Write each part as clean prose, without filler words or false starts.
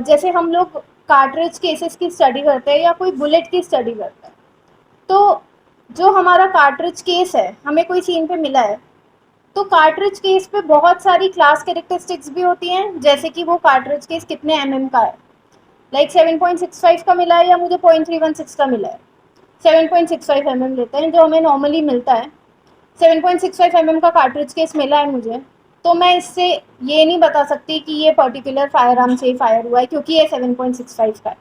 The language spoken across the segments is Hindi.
जैसे हम लोग कार्ट्रिज केसेस की स्टडी करते हैं या कोई बुलेट की स्टडी करते हैं, तो जो हमारा कार्ट्रिज केस है, हमें कोई सीन पे मिला है, तो कार्ट्रिज केस पे बहुत सारी क्लास कैरेक्टरिस्टिक्स भी होती हैं, जैसे कि वो कार्ट्रिज केस कितने का है, लाइक 7.65 का मिला है या मुझे 0.316 का मिला है। 7.65 लेते हैं जो हमें नॉर्मली मिलता है। 7.65 का कार्ट्रिज केस मिला है मुझे, तो मैं इससे ये नहीं बता सकती कि ये पर्टिकुलर फायर आर्म से ही फायर हुआ है, क्योंकि ये 7.65 का है।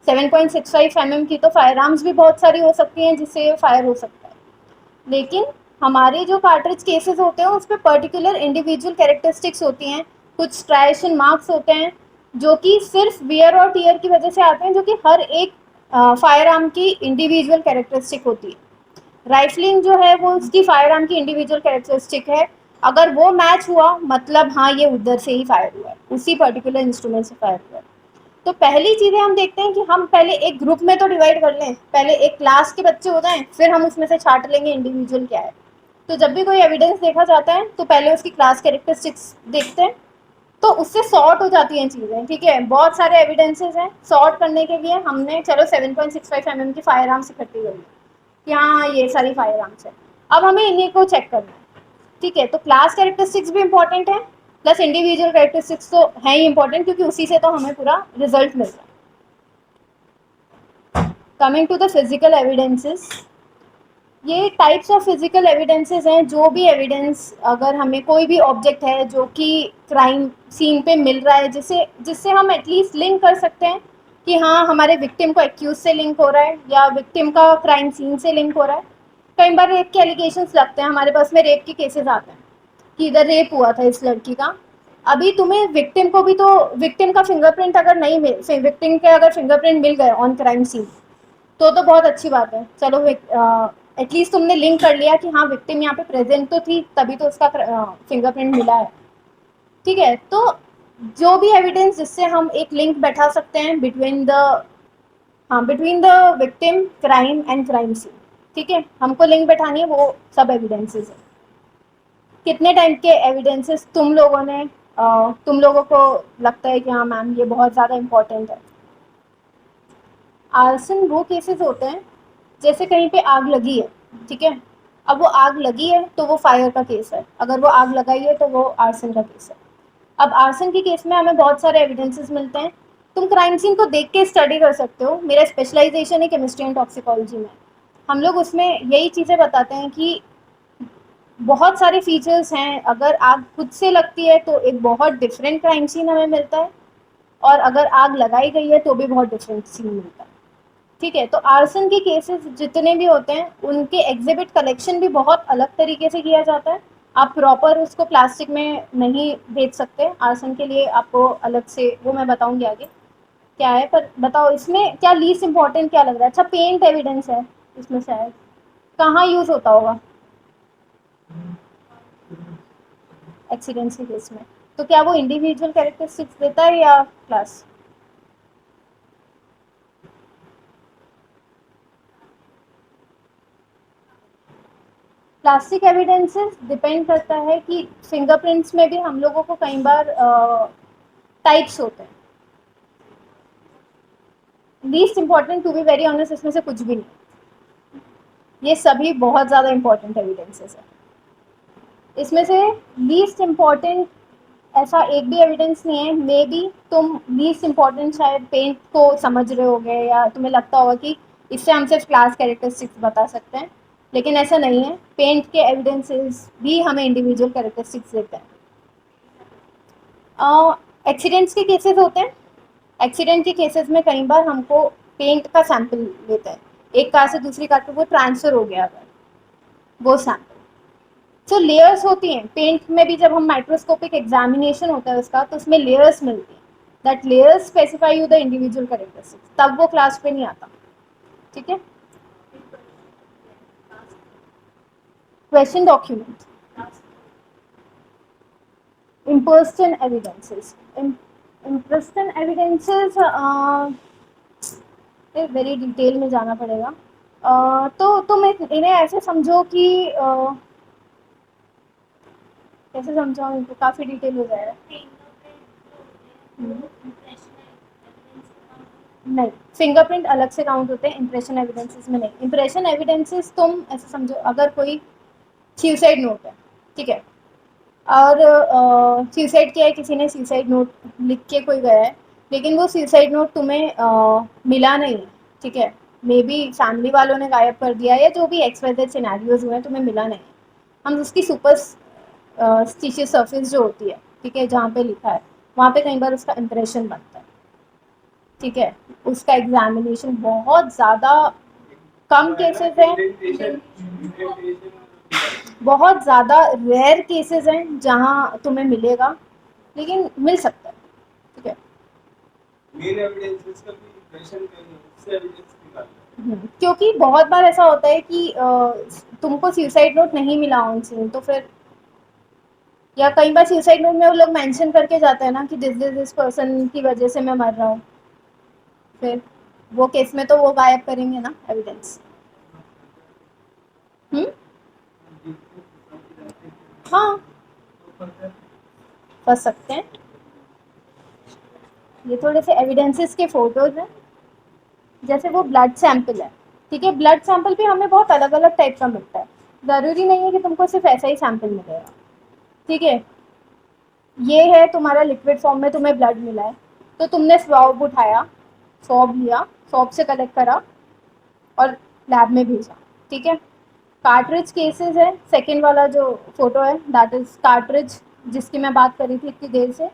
7.65 की तो फायर आर्म्स भी बहुत सारी हो सकती हैं जिससे ये फायर हो सकता है, लेकिन हमारे जो कार्ट्रिज केसेस होते हैं उस पर पर्टिकुलर इंडिविजुअल कैरेक्टरिस्टिक्स होती हैं, कुछ स्ट्राइशन मार्क्स होते हैं जो कि सिर्फ वियर और टीयर की वजह से आते हैं, जो कि हर एक फायर आर्म की इंडिविजुअल कैरेक्टरिस्टिक होती है। राइफलिंग जो है वो उसकी फायर आर्म की इंडिविजुअल कैरेक्टरिस्टिक है, अगर वो मैच हुआ मतलब हाँ ये उधर से ही फायर हुआ है, उसी पर्टिकुलर इंस्ट्रूमेंट से फायर हुआ है। तो पहली चीजें हम देखते हैं कि हम पहले एक ग्रुप में तो डिवाइड कर लें, पहले एक क्लास के बच्चे हो जाएं, फिर हम उसमें से छाट लेंगे इंडिविजुअल क्या है। तो जब भी कोई एविडेंस देखा जाता है तो पहले उसकी क्लास कैरेक्टरिस्टिक्स देखते हैं, तो उससे सॉर्ट हो जाती हैं चीज़ें, ठीक है। बहुत सारे एविडेंसेस हैं, सॉर्ट करने के लिए हमने चलो 7.65 की फायर आर्म्स इकट्ठी कर ली कि हाँ ये सारी फायर आर्म्स है। अब हमें इन्हीं को चेक करना है, ठीक है। तो क्लास कैरेक्टरिस्टिक्स भी इंपॉर्टेंट है, प्लस इंडिविजुअल कैरेक्टरिस्टिक्स तो है ही इंपॉर्टेंट, क्योंकि उसी से तो हमें पूरा रिजल्ट मिल रहा है। Coming to the physical evidences, ये टाइप्स ऑफ फिजिकल एविडेंसेस हैं, जो भी एविडेंस अगर हमें कोई भी ऑब्जेक्ट है जो कि क्राइम सीन पे मिल रहा है, जिसे जिससे हम एटलीस्ट लिंक कर सकते हैं कि हाँ हमारे विक्टिम को एक्यूज से लिंक हो रहा है या विक्टिम का क्राइम सीन से लिंक हो रहा है। कई बार रेप के एलिगेशंस लगते हैं, हमारे पास में रेप के केसेस आते हैं कि इधर रेप हुआ था इस लड़की का। अभी तुम्हें विक्टिम को भी तो, विक्टिम का फिंगरप्रिंट अगर नहीं मिल, विक्टिम के अगर फिंगरप्रिंट मिल गए ऑन क्राइम सीन, तो बहुत अच्छी बात है। चलो एटलीस्ट तुमने लिंक कर लिया कि हाँ विक्टिम यहाँ पे प्रेजेंट तो थी, तभी तो उसका फिंगरप्रिंट मिला है, ठीक है। तो जो भी एविडेंस जिससे हम एक लिंक बैठा सकते हैं बिटवीन द, हाँ between the victim crime and crime scene, ठीक है, हमको लिंक बैठानी है, वो सब एविडेंसेस है। कितने टाइप के एविडेंसेस तुम लोगों को लगता है कि हाँ मैम ये बहुत ज़्यादा इंपॉर्टेंट है? आर्सन वो केसेस होते हैं जैसे कहीं पे आग लगी है, ठीक है। अब वो आग लगी है तो वो फायर का केस है, अगर वो आग लगाई है तो वो आर्सन का केस है। अब आर्सन के केस में हमें बहुत सारे एविडेंसेस मिलते हैं। तुम क्राइम सीन को देख के स्टडी कर सकते हो, मेरा स्पेशलाइजेशन है केमिस्ट्री एंड टॉक्सिकोलॉजी में। हम लोग उसमें यही चीज़ें बताते हैं कि बहुत सारे फीचर्स हैं, अगर आग खुद से लगती है तो एक बहुत डिफरेंट क्राइम सीन हमें मिलता है, और अगर आग लगाई गई है तो भी बहुत डिफरेंट सीन मिलता है, ठीक है। तो आर्सन के केसेस जितने भी होते हैं उनके एग्जिबिट कलेक्शन भी बहुत अलग तरीके से किया जाता है। आप प्रॉपर उसको प्लास्टिक में नहीं बेच सकते, आर्सन के लिए आपको अलग से, वो मैं बताऊंगी आगे क्या है। पर बताओ इसमें क्या लीस्ट इंपॉर्टेंट क्या लग रहा है? अच्छा पेंट एविडेंस है इसमें, शायद कहाँ यूज होता होगा एक्सीडेंट्स के केस में? तो क्या वो इंडिविजुअल कैरेक्टरिस्टिक्स देता है या क्लास? प्लास्टिक एविडेंसेस डिपेंड करता है कि फिंगरप्रिंट्स में भी हम लोगों को कई बार टाइप्स होते हैं। Least important to be very honest इसमें से कुछ भी नहीं, ये सभी बहुत ज़्यादा इंपॉर्टेंट एविडेंसेस है। इसमें से लीस्ट इंपॉर्टेंट ऐसा एक भी एविडेंस नहीं है। मे बी तुम लीस्ट इंपॉर्टेंट शायद पेंट को समझ रहे होगे या तुम्हें लगता होगा कि इससे हम सिर्फ क्लास कैरेक्टरिस्टिक्स बता सकते हैं, लेकिन ऐसा नहीं है। पेंट के एविडेंसेस भी हमें इंडिविजुअल कैरेक्टरिस्टिक्स देते हैं। एक्सीडेंट्स के केसेस होते हैं, एक्सीडेंट के केसेस में कई बार हमको पेंट का सैंपल लेते हैं, एक कार से दूसरी कार पे वो ट्रांसफर हो गया अगर, वो सैंपल। तो लेयर्स होती हैं पेंट में भी, जब हम माइक्रोस्कोपिक एग्जामिनेशन होता है उसका, तो उसमें लेयर्स मिलती हैं, that layers specify you the individual characteristics, तब वो क्लास पे नहीं आता, ठीक है। Question document, impression evidences, impression evidences very detail में जाना पड़ेगा। तो तुम इन्हें ऐसे समझो कि कैसे समझाऊँ इनको, काफ़ी डिटेल हो जाएगा। नहीं, फिंगरप्रिंट अलग से काउंट होते हैं, इम्प्रेशन एविडेंसेस में नहीं। इम्प्रेशन एविडेंसेस तुम ऐसे समझो, अगर कोई सुसाइड नोट है, ठीक है, और सुसाइड किया है किसी ने, सुसाइड नोट लिख के कोई गया है, लेकिन वो सुसाइड नोट तुम्हें मिला नहीं है, ठीक है, मे बी फैमिली वालों ने गायब कर दिया या जो भी एक्सवाइजेड सिनेरियोज हुए हैं, तुम्हें मिला नहीं, हम उसकी सुपर स्टिशियस सरफेस जो होती है, ठीक है, जहाँ पे लिखा है वहाँ पे कई बार उसका इम्प्रेशन बनता है, ठीक है, उसका एग्जामिनेशन बहुत ज़्यादा कम केसेस हैं, बहुत ज़्यादा रेयर केसेस हैं जहाँ तुम्हें मिलेगा, लेकिन मिल सकता है, ठीक है। मेन एविडेंसेस का भी इम्प्रेशन नहीं, उससे एविडेंस निकालना है। क्योंकि बहुत बार ऐसा होता है कि तुमको सुसाइड नोट नहीं मिला ऑन सीन, तो फिर या कई बार सुसाइड नोट में वो लोग मेंशन करके जाते हैं ना कि दिस पर्सन की वजह से मैं मर रहा हूँ, फिर वो केस में तो वो गायब करेंगे ना एविडेंस। हम्म। हाँ, फंस सकते हैं। ये थोड़े से एविडेंसेस के फोटोज हैं, जैसे वो ब्लड सैंपल है, ठीक है, ब्लड सैंपल भी हमें बहुत अलग अलग टाइप का मिलता है, ज़रूरी नहीं है कि तुमको सिर्फ ऐसा ही सैंपल मिलेगा, ठीक है। ये है तुम्हारा लिक्विड फॉर्म में तुम्हें ब्लड मिला है, तो तुमने स्वैब उठाया, स्वैब लिया, स्वैब से कलेक्ट करा और लैब में भेजा, ठीक है। कार्ट्रिज केसेस है, सेकेंड वाला जो फोटो है दैट इज कार्ट्रिज, जिसकी मैं बात कर रही थी इतनी देर से,